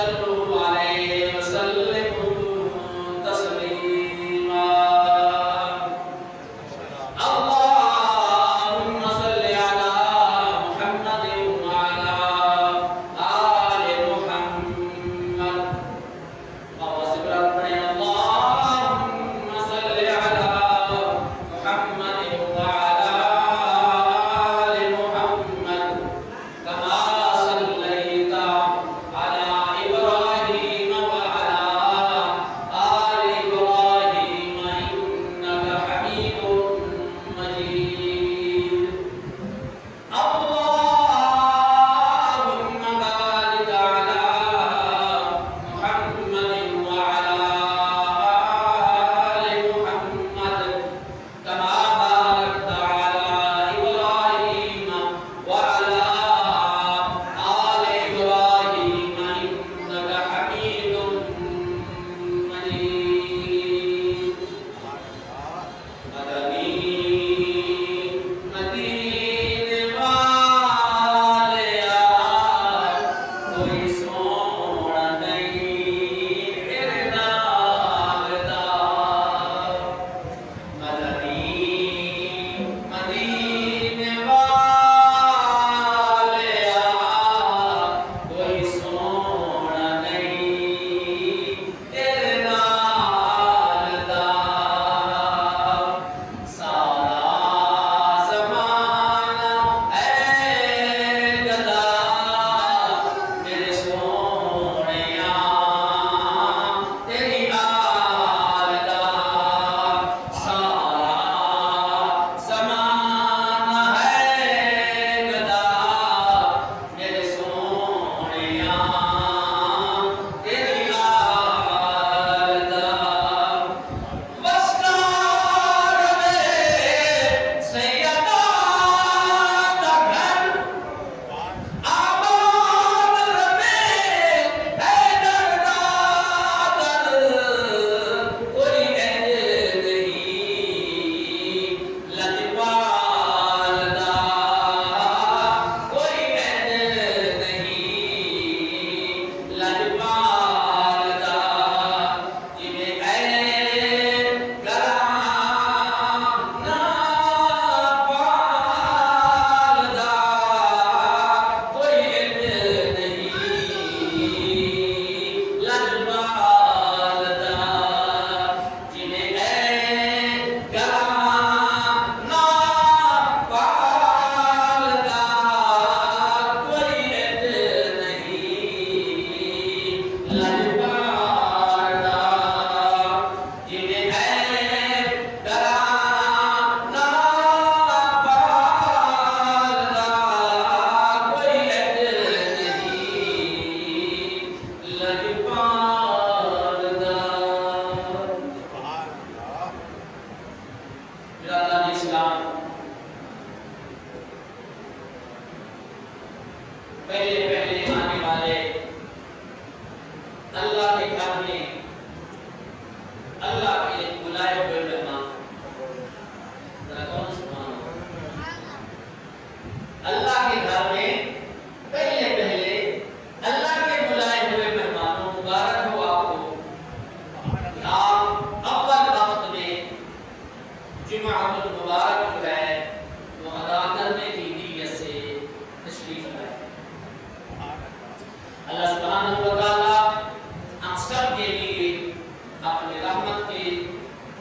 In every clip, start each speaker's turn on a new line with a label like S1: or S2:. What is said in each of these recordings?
S1: صلوا عليه وسلموا تسليما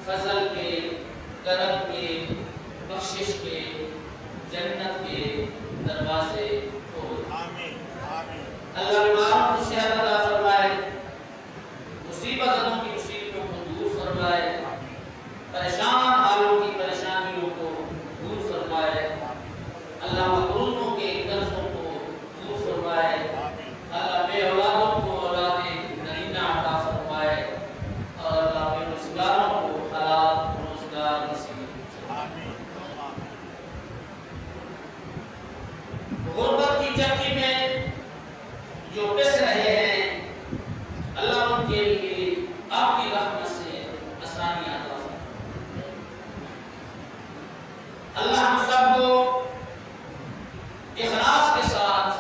S1: فضل کے، کرم کے، بخشش کے، جنت کے دروازے کھول۔ اللہ بیماروں کو صحت عطا فرمائے، مصیبتوں کی مصیبتوں کو دور فرمائے، پریشان حالوں کی پریشانیوں کو دور فرمائے، اللہ مقروضوں کے قرضوں کو دور فرمائے، اللہ بے اولادوں کو اولاد نرینہ عطا فرمائے، اور اللہ بے روزگاروں کو حلال روزگار نصیب فرمائے۔ غربت کی چکی میں جو پس رہے ہیں، اللہ ان کے لیے آپ کی رحمت سے آسانیاں عطا فرمائے۔ اللہ ہم سب کو اخلاص کے ساتھ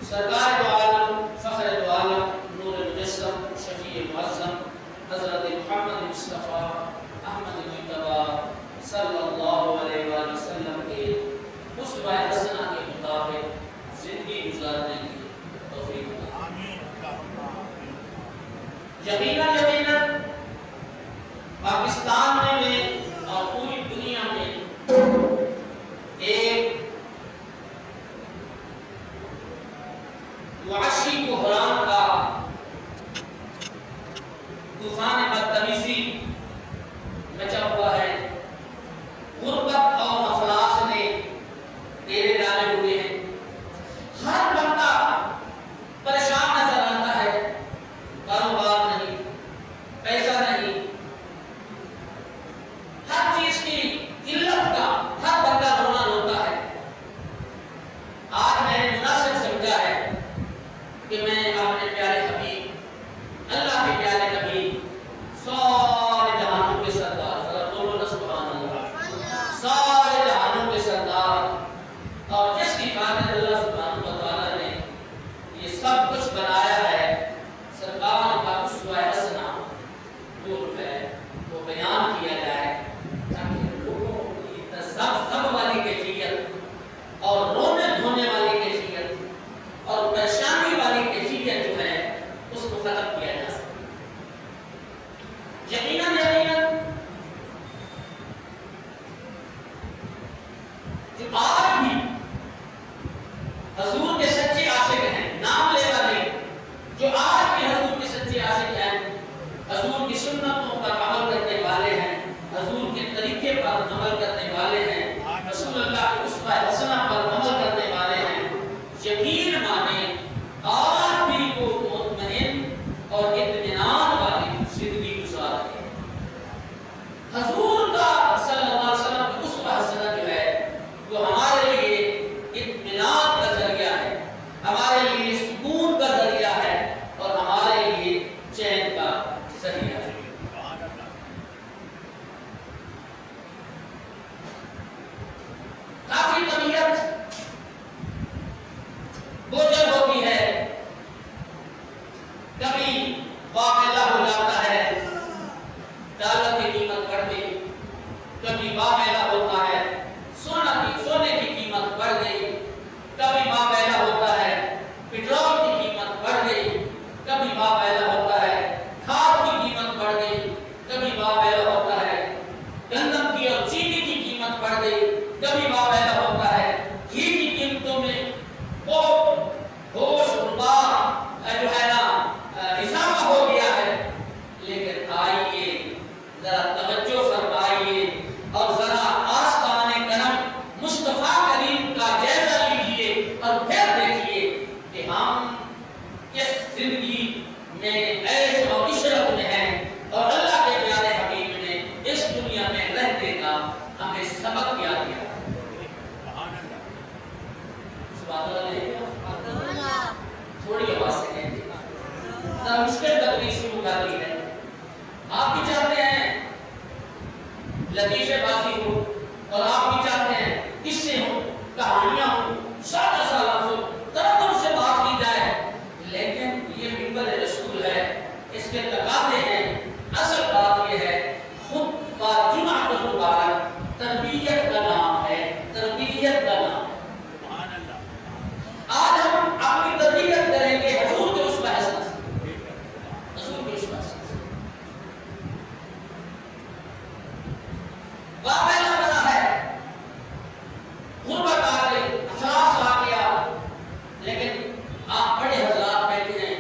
S1: سرکار دو عالم، فخر دو عالم، نور مجسم، شفیع معظم حضرت محمد مصطفیٰ احمد مجتبی صلی اللہ علیہ وآلہ وسلم کے اسوہ حسنہ کے مطابق زندگی گزارنے کی توفیق عطا فرمائے۔ یقیناً پاکستان میں اور پوری دنیا میں ایک وحشی بحران کا طوفان بدتمیزی مچا ہوا ہے۔ غربت اور افلاس نے ڈیرے ڈالے ہوئے ہیں، ہر بندہ پریشان نظر آتا ہے، کاروبار نہیں، پیسہ نہیں، ہر چیز کی قلت کا ہر بندہ رونا روتا ہے۔ آج میں نے مناسب سمجھا ہے کہ میں اپنے پیارے حبیب، اللہ کے پیارے نبی، سارے جہانوں کے سردار، ذرا بولو نا سبحان اللہ، سارے جہانوں کے سردار، اور جس کی خاطر اللہ سبحانہ و تعالیٰ نے یہ سب کچھ بنایا ہے، سرکار کا اسوہ حسنہ دور ہے، وہ بیان کیا جائے تاکہ لوگوں کی تذبذب والی کیفیت اور رونے دھونے والی کیفیت اور پریشانی والی کیفیت جو ہے اس کو ختم کیا جا سکے۔ یقیناً جو آج بھی حضور کے سچے عاشق ہیں، نام لے والے جو آج بھی حضور کے سچے عاشق ہیں، حضور کی سنتوں پر عمل کرنے والے ہیں، حضور کے طریقے پر عمل کرنے والے ہیں، رسول اللہ کے اسوہ حسنہ پر عمل کرنے والے ہیں، یقین مانیں آج بھی وہ مطمئن اور اطمینان والی زندگی گزار رہے ہیں۔ حضور کا صلی اللہ علیہ وسلم کا اسوہ حسنہ جو ہے وہ ہمارے لیے اطمینان کا ذریعہ ہے، ہمارے لیے سکون کا ذریعہ ہے، اور ہمارے لیے چین کا ذریعہ ہے۔ کافی طبیعت بوجھل ہوتی ہے، کبھی واقعہ ہو جاتا ہے، ڈالر کی قیمت بڑھ گئی، کبھی واقعہ ہوتا ہے سونے کی قیمت بڑھ گئی، کبھی واقعہ ہوتا ہے پیٹرول کی قیمت بڑھ گئی، کبھی واقعہ ہوتا ہے کھاد کی قیمت بڑھ گئی، کبھی واقعہ ہوتا ہے گندم کی اور چینی کی قیمت بڑھ گئی، کبھی واقعہ ہوتا ہے گھی کی قیمتوں میں بہت ہوش جو ہے نا اضافہ ہو گیا ہے۔ لیکن آئیے ذرا توجہ فرمائیے اور ذرا آستان کرم مصطفیٰ کریم کا جائزہ لیجیے اور پھر دیکھیے کہ ہم کس زندگی میں عیش اور عشرت میں ہیں، اور اللہ کے پیارے حبیب نے اس دنیا میں رہنے کا ہمیں سبق کیا دیا۔ تھوڑی آواز سے کہتے ہیں، ذرا مشکل تقریر شروع کر لی ہے۔ آپ بھی چاہتے ہیں واقعہ بنا ہے، غربت آ گئی، افلاس آ گیا، لیکن آپ بڑے حضرات بیٹھے ہیں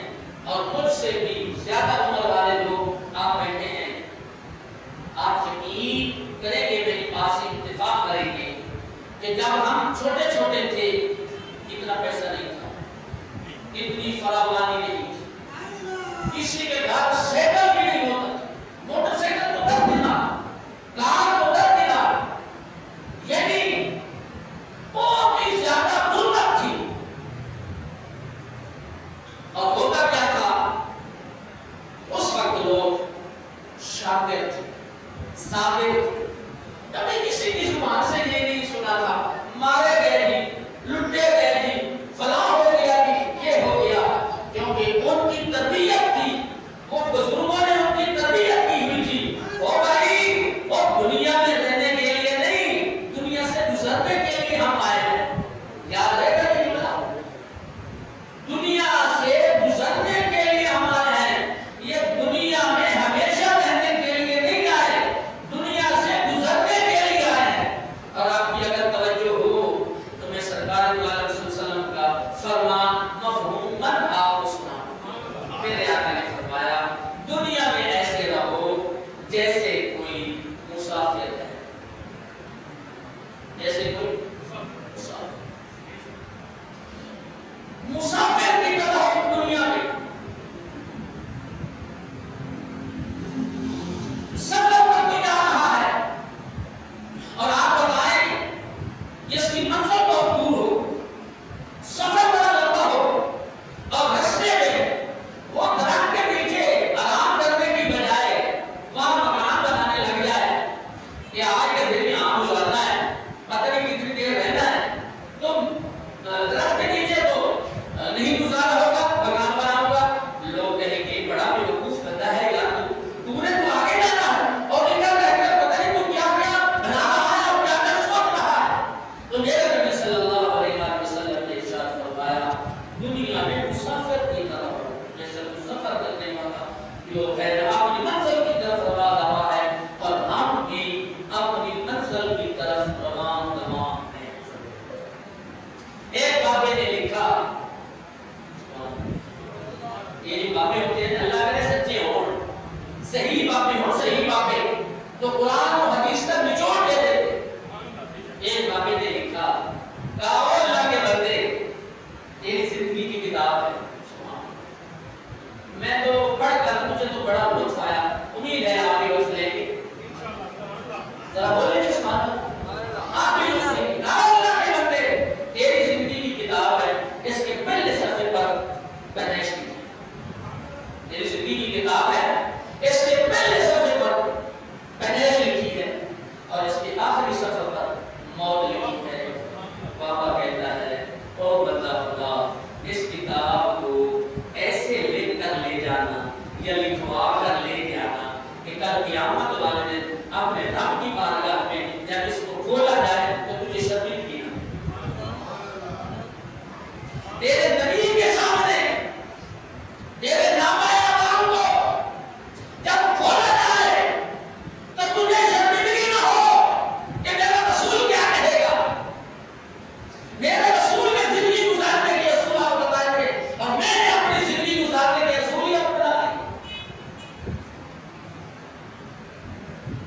S1: اور مجھ سے بھی زیادہ عمر والے لوگ آپ بیٹھے ہیں، آپ یقین کریں گے، میری بات سے اتفاق کریں گے کہ جب ہم چھوٹے چھوٹے تھے اتنا پیسہ نہیں تھا، اتنی فراوانی نہیں تھی، کسی کے گھر سائیکل بھی نہیں ہوتا، موٹر سائیکل تو در دینا، کار تو در دینا، یعنی بہت ہی زیادہ غربت تھی۔ اور ہوتا کیا تھا، اس وقت لوگ شاکر تھے، صابر تھے، کبھی کسی کی زبان سے یہ نہیں سنا تھا مارے گئے جی، لٹے گئے جی، فلاں ہو گیا جی، یہ ہو گیا، کیونکہ ان کی تربیت تھی، ان بزرگوں نے ان کی تربیت کی ہوئی تھی، او بھائی وہ دنیا میں رہنے کے لیے نہیں، دنیا سے گزرنے کے لیے ہم آئے ہیں، یاد رہے گا یہ بات، دنیا سے گزرنے کے لیے ہم آئے ہیں، یہ دنیا میں ہمیشہ رہنے کے لیے نہیں آئے، دنیا سے گزرنے کے لیے آئے ہیں۔ اور آپ کی اگر توجہ ہو تو میں سرکار دو عالم صلی اللہ علیہ وسلم کا فرمان مفہوماً آپ کو سنا، میرے آقا نے فرمایا دنیا میں ایسے رہو جیسے کوئی مسافر ہے، جیسے کوئی مسافر کی طرح دنیا میں سفر کرنے جا رہا ہے، اور آپ بتائیں جس کی منزل بہت دور ہو، سفر بڑا لمبا ہو، اور رستے میں وہ درخت کے پیچھے آرام کرنے کی بجائے وہاں مکان بنانے لگ جائے کہ آج کے دن یہاں گزارنا ہے، پتہ نہیں کتنی دیر رہنا ہے، تم درخت کے نیچے تو نہیں گزارا ہوگا، مکان بناؤں گا، لوگ کہیں گے بڑا بیوقوف بندہ ہے یار، تو نے تو آگے جانا ہے اور ادھر رہ کر پتہ نہیں تو کیا کیا بنا رہا ہے اور کیا کیا سوچ رہا ہے۔ تو میرے نبی صلی اللہ علیہ وسلم نے ارشاد فرمایا دنیا میں مسافر کی طرح ہو، جیسے سفر کرنے والا جو ہے اپنی منزل کی طرف رواں دوا ہے، اور ہم بھی اپنی منزل کی طرف رواں دوا ہیں۔ ایک بابے نے لکھا، یہ جو بابے ہوتے ہیں اللہ کرے سچے ہوں، صحیح بابے ہوں، صحیح بابے تو قرآن و حدیث کا نچوڑ دے دیتے۔ ایک بابے نے لکھا کہا او اللہ کے بندے تیری زندگی کی کتاب ہے، میں تو پڑھ کر مجھے تو بڑا لطف آیا، امید ہے آپ بھی لطف لیں گے، ذرا بولیں گے سبحان اللہ، آپ بھی لطف لیں گے۔ کہا اللہ کے بندے تیری زندگی کی کتاب ہے، اس کے پہلے صفحے پر پیدائش کی ہے، تیری زندگی کی کتاب ہے، اس کے پہلے صفحے پر پیدائش لکھی ہے، اور اس کے آخری صفحے پر موت لکھی ہے۔ بابا کہتا ہے او بندہ خدا اس کتاب کو ایسے لکھ کر لے جانا یا لکھوا کر لے جانا کہ کل قیامت والے دن اپنے رب کی بارگاہ میں جب اس کو کھولا جائے تو تجھے شرمندگی نہ تیرے نبی کے سامنے تیرے نامہ اعمال کو جب کھولا جائے تو تجھے شرمندگی نہ ہو کہ میرا رسول کیا کہے گا، میرے رسول نے زندگی گزارنے کے اصول آپ بتائے تھے اور میں نے اپنی زندگی گزارنے کے اصول آپ بتائے۔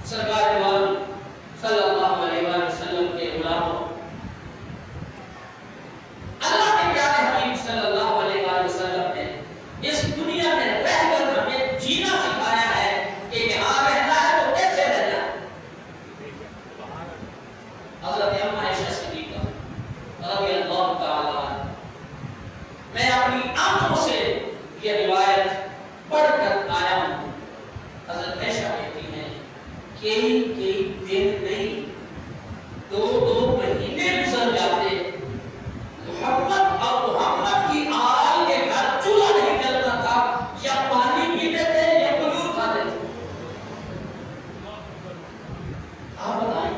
S1: سرکار دو عالم صلی اللہ علیہ وآلہ وسلم کے غلاموں، اللہ کے پیارے حبیب صلی اللہ علیہ وآلہ وسلم نے اس دنیا میں رہ کر ہمیں جینا سکھایا ہے کہ یہاں رہنا ہے تو کیسے رہنا ہے۔ حضرت اما عائشہ صدیقہ رضی اللہ تعالیٰ عنہ، میں اپنی آنکھوں سے یہ روایت پڑھ کر آیا ہوں۔ حضرت عائشہ کہتی ہیں کئی دن نہیں 2 مہینے گزر جاتے، محمد اور محمد کی آل کے گھر چولہا نہیں جلتا تھا، یا پانی پیتے تھے یا کھجور کھاتے تھے۔ آپ بتائیں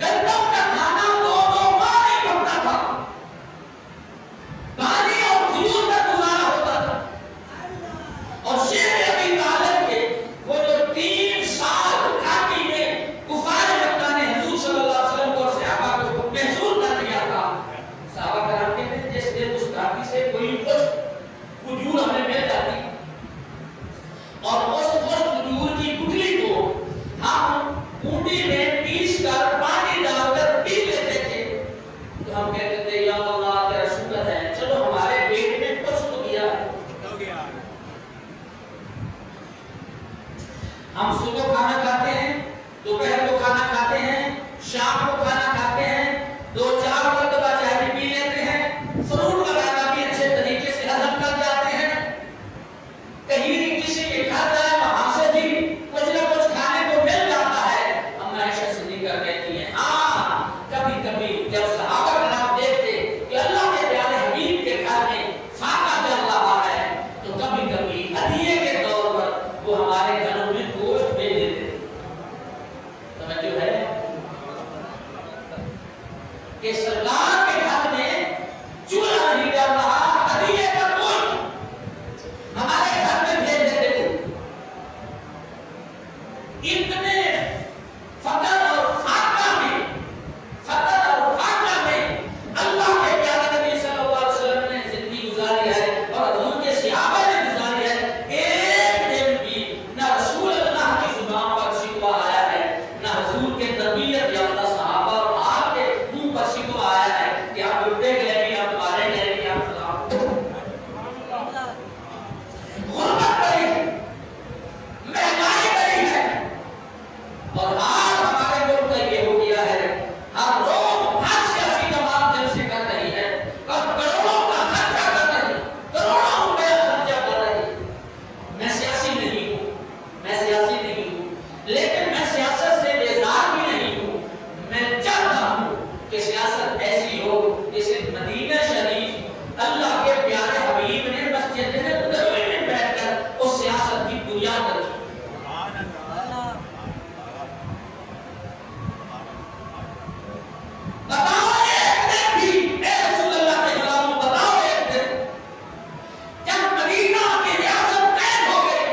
S1: گندم کا کھانا 2 ماہ نہیں پکتا تھا، پانی اور کھجور کا گزارا ہوتا تھا، اور شیر ابی طالب کے وہ جو 3 سال گھاٹی میں کفار ہم صبح کھانا کھاتے ہیں، دوپہر کو کھانا کھاتے ہیں، شام کو کھانا کھاتے ہیں، 2-4 مرتبہ چائے بھی پی لیتے ہیں، فروٹ وغیرہ بھی اچھے طریقے سے ہضم کر جاتے ہیں، کہیں کسی کے گھر جائے وہاں سے بھی کچھ نہ کچھ کھانے کو مل جاتا ہے۔ ہم عائشہ صدیقہ کہتی ہیں ہاں کبھی کبھی جب صحابہ کرام دیکھتے کہ اللہ کے پیارے حبیب کے گھر میں فاقہ چل رہا ہے تو کبھی کبھی ہدیے کے طور پر وہ ہمارے گھروں میں گوشت بھیج دیتے تھے۔ توجہ ہے کہ سرکار کے گھر میں چولہا نہیں جل رہا، ہدیے کا گوشت ہمارے گھر میں بھیج دیتے تھے۔ اتنے فقر اور فاقہ میں اللہ کے پیارے نبی صلی اللہ علیہ وسلم نے زندگی گزاری ہے اور حضور کے صحابہ نے گزاری ہے۔ ایک دن بھی نہ رسول اللہ کی زبان پر شکوہ آیا ہے، نہ حضور کے تربیت یافتہ صحابہ اور آپ کے منہ پر شکوہ آیا ہے کہ آپ اٹھتے گئے بھی، آپ مارے گئے بھی، آپ غربت بڑی ہے، مہنگائی بڑی ہے، اور آج ہمارے ملک کا یہ ہو گیا ہے ہر روز ہر سیاسی جماعت جلسے کر رہی ہے اور کروڑوں کا خرچہ کر رہی ہے، کروڑوں روپے خرچہ کر رہی ہے۔ میں سیاسی نہیں ہوں لیکن میں سیاست سے بیزار بھی نہیں ہوں۔ میں چاہتا ہوں کہ سیاست ایسی ہو جیسے مدینہ شریف اللہ کے پیارے حبیب نے مسجد نبوی میں بیٹھ کر اس سیاست کی بنیاد رکھی۔ بتاؤ ایک دن بھی، اے رسول اللہ کے غلاموں بتاؤ ایک دن جب مدینہ کی ریاست قائم ہو گئی،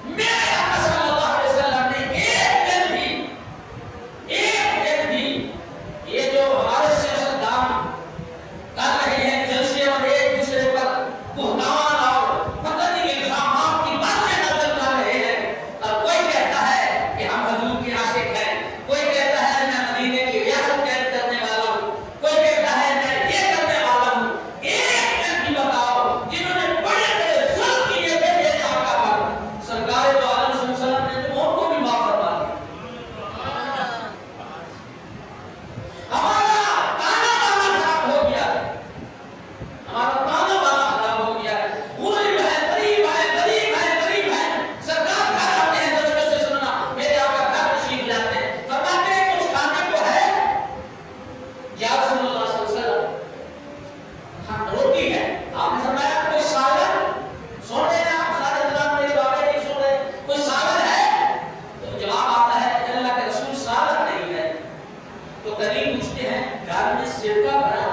S1: میرے آقا صلی اللہ علیہ وسلم نے ایک دن بھی یہ جو ہمارے سیاستدان کر رہے ہیں جلسے اور ایک دوسرے پر بہتان اور پتہ نہیں الزامات کی باتیں نازل کر رہے ہیں، اور کوئی کہتا ہے کہ ہم حضور کے عاشق ہیں، کوئی کہتا ہے میں مدینے کی ریاست قائم کرنے والا ہوں، کوئی کہتا ہے میں یہ کرنے والا ہوں۔ ایک دن بھی بتاؤ جنہوں نے بڑے بڑے ظلم کیے تھے میرے آقا پر، سرکار دو عالم صلی اللہ علیہ وسلم نے تو ان کو بھی معاف فرما دیا۔ ہمارا تانا بانا خراب ہو گیا ہے، غریب ہے، سرکار گھر آتے ہیں بچوں سے سننا، میرے آقا گھر تشریف لاتے ہیں، فرماتے ہیں کچھ کھانے کو ہے؟ یا رسول اللہ صلی اللہ علیہ وسلم ہاں روٹی ہے۔ آپ نے فرمایا کوئی سالن؟ سن رہے ہیں آپ سارے حضرات میری باتیں نہیں سن رہے، کوئی سالن ہے؟ تو جواب آتا ہے کہ اللہ کے رسول سالن نہیں ہے۔ تو کریم پوچھتے ہیں گھر میں سرکہ بنا ہے؟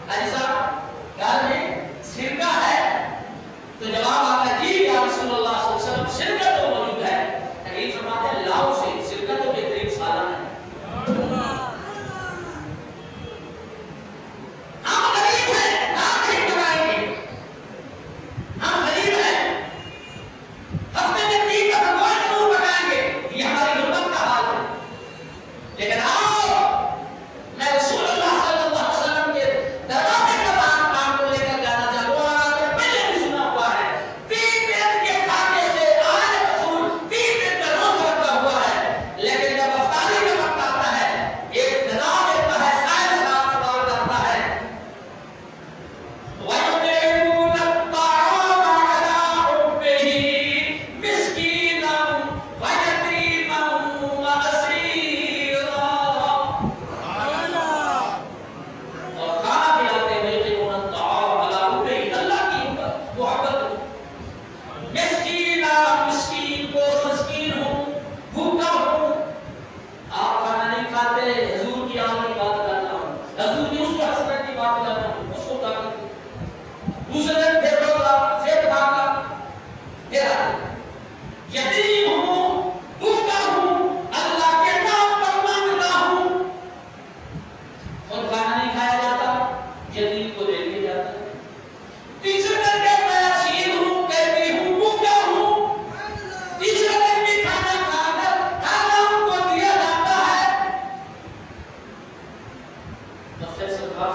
S1: حاجی صاحب گھر میں سرکہ ہے؟ تو جواب آتا ہے جی یا رسول اللہ صلی اللہ علیہ وسلم سرکہ تو موجود ہے۔ کریم فرماتے ہیں لاؤ سے، سرکہ تو بہترین سالن ہے۔ ہم غریب ہیں، آپ نہیں بنائیں گے، ہم غریب ہیں، ہفتے میں 3 دفعہ گوشت ضرور پکائیں گے، یہ ہماری غربت کا حال ہے۔ لیکن آؤ میں رسول اللہ صلی اللہ علیہ وسلم کے دروازے کا کام کو لے کر جانا چاہتا ہوں، اور آپ نے پہلے بھی سنا ہوا ہے 3 دن کے فاقے سے آج رسول 3 دن کا روزہ رکھا ہوا ہے، لیکن جب افطاری کا وقت آتا ہے ایک جناب دیتا ہے، سائن سال سوال کرتا ہے وَيُطْعِمُونَ الطَّعَامَ عَلَىٰ حُبِّهِ مِسْكِينًا وَيَتِيمًا وَأَسِيرًا، اور کھانا کھلاتے ہوئے يُطْعِمُونَ الطَّعَامَ عَلَىٰ حُبِّهِ، اللہ کی محبت، مسکینہ مسکین کو مسکین ہوں، بھوکا ہوں، آپ کھانا نہیں کھاتے، حضور کی آمد کی بات کرنا ہوں، حضور کی اس حسنت کی بات کرنا ہوں، اس کو کھانا دوسرے دن پھر روزہ، پھر بھاگا، پھر آتا یتیم ہوں، بھوکا ہوں، اللہ کے نام پر مانگتا ہوں، اور کھانا نہیں کھایا جاتا، یتیم کو دے دیا جاتا ہے۔ تیسرے دن کہتا ہے اسیر ہوں، قیدی ہوں، بھوکا ہوں، تیسرے دن بھی کھانا کھا کر کھانا ان کو دیا جاتا ہے۔ تو پھر سرکار